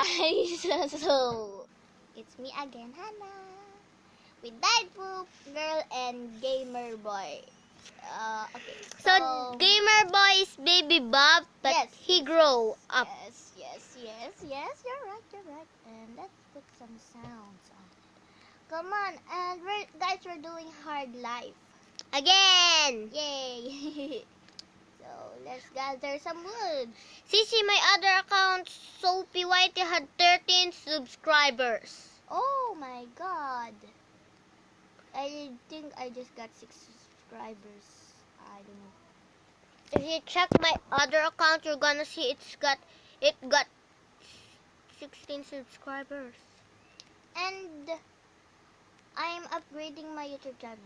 guys, so it's me again, Hannah, with Diet Poop Girl and Gamer Boy. Okay. So Gamer Boy is Baby Bob, but Yes, he grow up. Yes. You're right. And let's put some sounds on it. Come on, and we're doing hard life. Again! Yay! So let's gather some wood. Sissy, my other account, Sophie Whitey, had 13 subscribers. Oh my god. I think I just got 6 subscribers. I don't know. If you check my other account, you're gonna see it got 16 subscribers. And I'm upgrading my YouTube channel.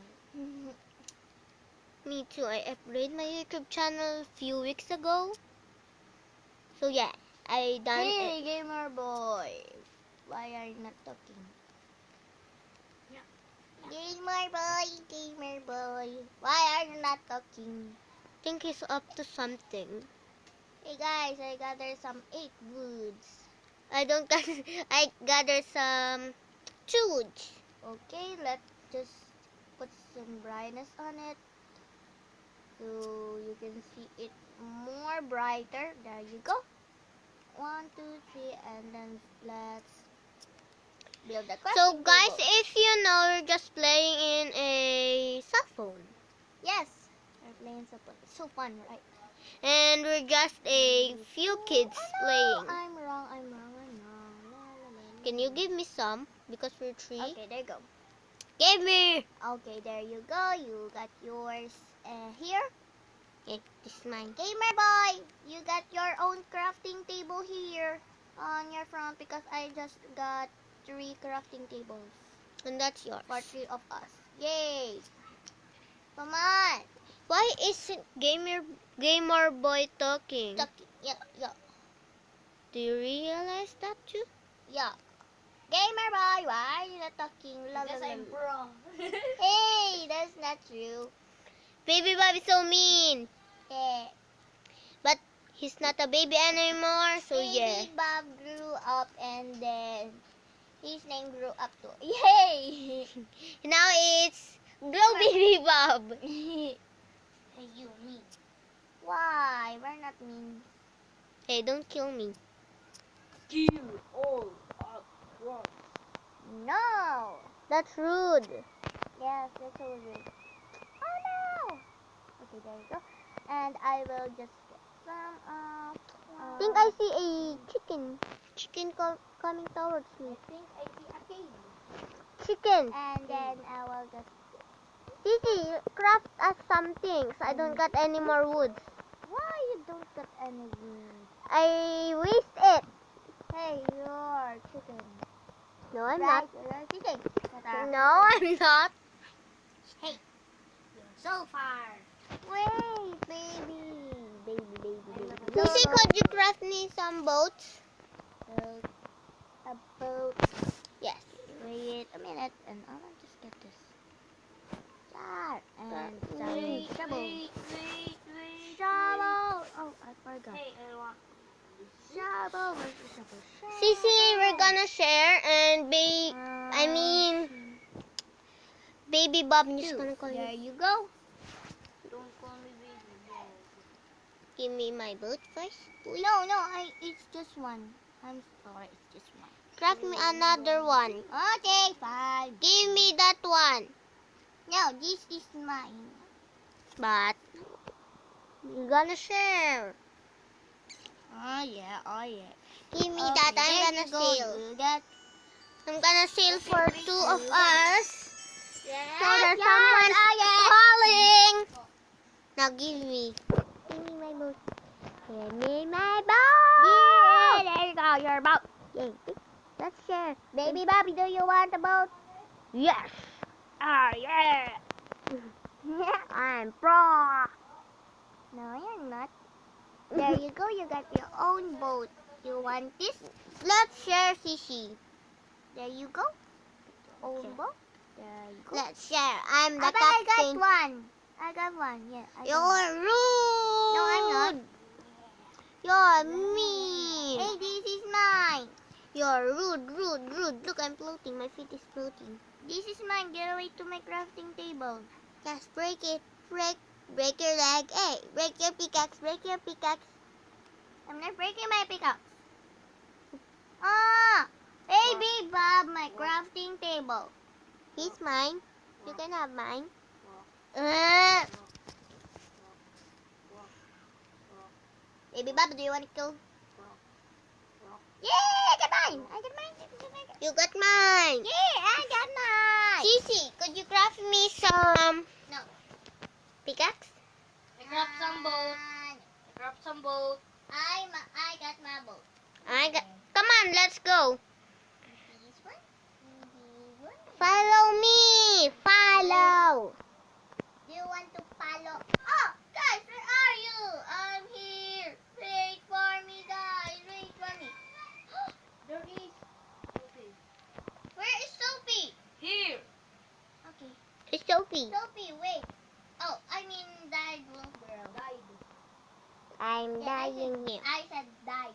Me too. I upgraded my YouTube channel a few weeks ago. So yeah, I done Hey, it. Gamer Boy. Why are you not talking? Gamer Boy. Why are you not talking? I think he's up to something. Hey guys, I gathered some 8 woods. I gathered some tools. Okay, let's just put some brightness on it. So you can see it more brighter. There you go. 1, 2, 3, and then let's build a crafting So guys, table. if you know, you're just playing in a cell phone. Yes, we're playing so fun. It's so fun, right? And we're just a few kids playing. I'm wrong. La, la, la. Can you give me some? Because we're 3. Okay, there you go. Give me! Okay, there you go. You got yours here. Okay, this is mine. Gamer Boy, you got your own crafting table here on your front because I just got 3 crafting tables And that's yours. for 3 of us. Yay! Come on. Why isn't Gamer Boy talking? Yeah. Do you realize that too? Yeah. Gamer Boy, why are you not talking? Because I'm bro. Hey, that's not true. Baby Bob is so mean. Yeah. But he's not a baby anymore, so yeah. Baby Bob grew up and then his name grew up too. Yay! Now it's Glow Baby Bob. Hey, you, me. Why? We're not mean. Hey, don't kill me. Kill all up front. No! That's rude. Yes, that's so rude. Oh no! Okay, there you go. And I will just get some I think I see a chicken. Chicken coming towards me. I think I see a cave. Chicken. And then I will just... Sissy, craft us some things. I don't got any more wood. Why you don't get any wood? I waste it. Hey, you're chicken. No, I'm Right, not. you're chicken. No, I'm not. Hey, you're so far. Wait, baby. Sissy, could you craft me some boats? A boat. Yes. Wait a minute, and I will just get this. Start and Wait, some shovel. wait. Shovel. Oh, I forgot. Hey, I want. Shovel. Where's the shovel? Sissy, we're gonna share and Baby Bob is Two. gonna call There you. you go. Don't call me baby boy. Give me my boat first. No, it's just one. I'm sorry, it's just one. Craft me another one. Okay, fine. Give me that one. No, this is mine. But we're gonna share. Oh yeah. Give me Okay, that. there I'm you gonna go, sail. you got- I'm gonna sail for 2 of us. Yes, So there's yes, someone oh, yes. calling. Now give me. Give me my boat. Give me my boat. Yeah, there you go, your boat. Yay. Let's share. Baby Bobby, do you want a boat? Yes. Ah, yeah. I'm pro. No, you're not. There you go, you got your own boat. You want this? Let's share, Sissy. There you go. Own Okay. boat. There you go. Let's share. I'm the I got captain. one. I got one, yeah. You're rude. No, I'm not. You're mean. Hey, this is mine. You're rude, rude, rude. Look, I'm floating. My feet is floating. This is mine. Get away to my crafting table. Just break it. Break your leg. Hey, break your pickaxe. Break your pickaxe. I'm not breaking my pickaxe. Ah! Baby Bob, my crafting table. He's mine. You can have mine. Baby Bob, do you want to go? Yeah, I got mine. I got mine. You got mine. Yeah, I got mine. Cici, could you craft me some No. pickaxe? I grabbed some boat. I grabbed some boat. I got my boat. Come on, let's go. This one. This one. Follow me. Follow. Do you want to follow? Oh, guys, where are you? I'm here. Wait for me, guys. Wait for me. There is Sophie. Where is Sophie? Here. Okay. It's Sophie. Sophie, wait. Oh, I mean died little girl. Died. I'm Yeah, dying here. I said died.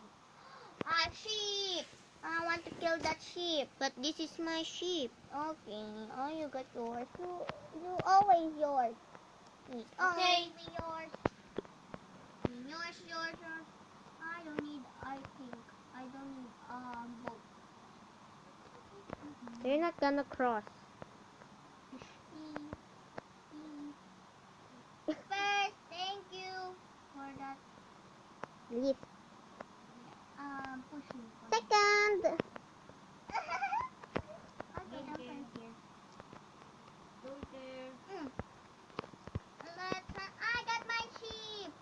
Ah, sheep. I want to kill that sheep. But this is my sheep. Okay. Oh, you got yours. You always yours. It's Okay. always yours. Yours. I don't need. I think I don't need boat. You're not gonna cross. First, thank you for that Leave. pushing. Second. Okay, I'm first here. Don't care. I got my sheep.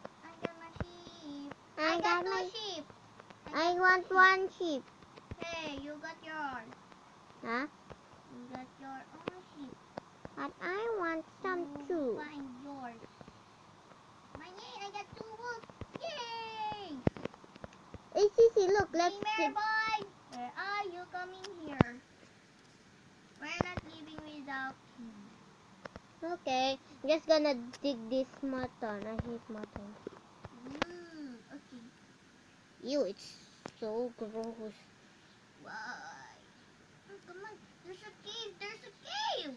I got two my. sheep. I want one sheep. Hey, you got yours. Huh? You got your own sheep. But I want some too. Find yours. Yay, I got 2 wolves. Yay! Hey, Cici, look. Let's Gamer boy, where are you coming here? We're not leaving without him. Okay. Just gonna dig this mutton. I hate mutton. Okay. Ew, it's so gross. Why? Oh, come on. There's a cave.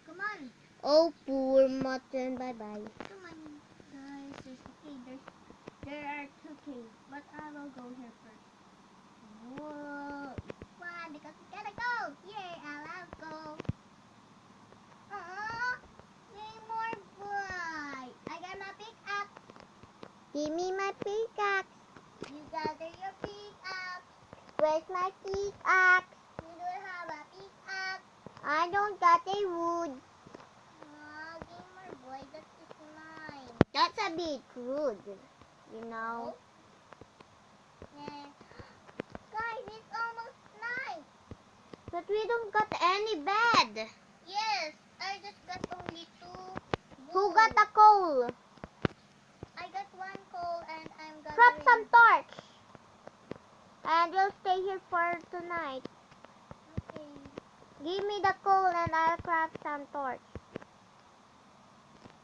Come on. Oh, poor mutton. Bye-bye. Come on, guys. There's a cave. There are 2 caves, but I will go here first. Whoa. Fun, because we gotta go. Yay, I love go. More boy. I got my pickaxe. Give me my pickaxe. You gather your pickaxe. Where's my pickaxe? You don't have a pickaxe. I don't got a wood. Gamer boy, that is mine. That's a bit rude, you know. Yeah. Guys, it's almost night. But we don't got any bed. Yes, I just got only 2 Who wood. got the coal? I got 1 coal and I'm gathering. Grab some torch. And we'll stay here for tonight. Okay. Give me the coal and I'll craft some torch.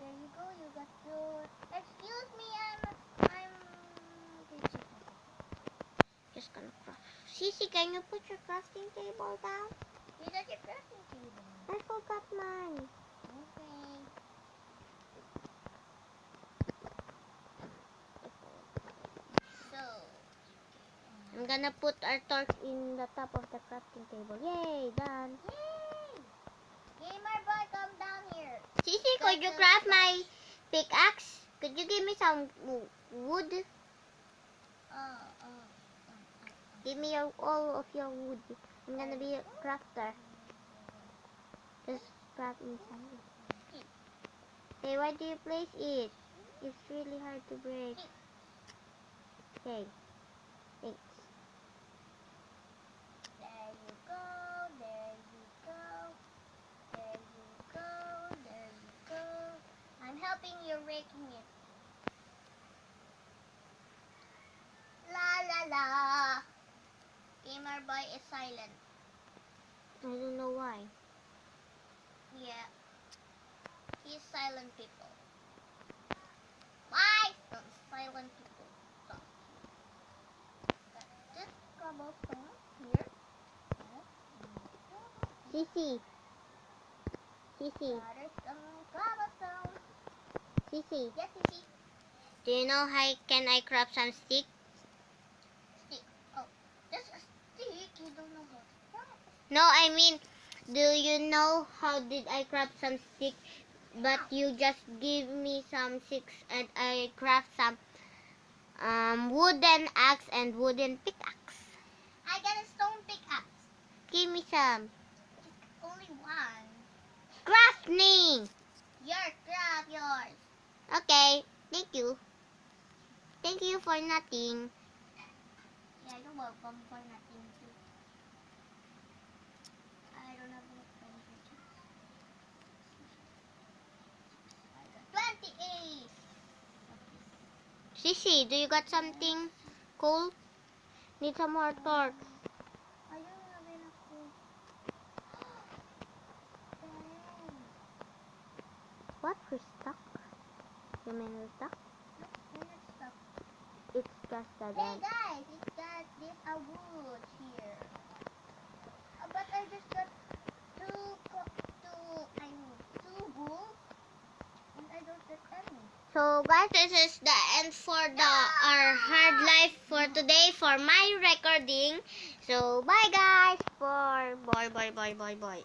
There you go. You got your. Excuse me, I'm. Just gonna craft. Cici, can you put your crafting table down? You got your crafting table. I forgot mine. Okay. So. I'm gonna put our torch in the top of the crafting table. Yay, done. Yay! Gamer boy, come down here. Cici, could you craft my pickaxe? Could you give me some wood? Give me all of your wood. I'm gonna be a crafter. Just craft me some. Hey, why do you place it? It's really hard to break. Okay. Thanks. There you go. There you go. There you go. There you go. I'm helping you raking it. La la la. Gamer boy is silent. I don't know why. Yeah. He's silent people. Why? Don't silent people talk. Just cobblestone here. Sissy. Sissy. There's some cobblestone. Sissy. Yes, you see. Do you know how can I craft some stick? Stick. Oh, just a stick. You don't know how to craft. No, I mean, do you know how did I craft some stick? But you just give me some sticks and I craft some wooden axe and wooden pickaxe. I got a stone pickaxe. Give me some. Only one. Crafting. Yours. Okay, thank you. Thank you for nothing. Yeah, you're welcome for nothing too. I don't have enough energy. I got 28. Sissy, do you got something cool? Need some more torch. I don't have enough food. Dang. What? We're stuck? You mean we're stuck? No, we're not stuck. It's just that Hey guys, it's got this wood here. But I just got two wool, and I don't get any. So guys, this is the end for our hard life for today for my recording. So bye guys for bye.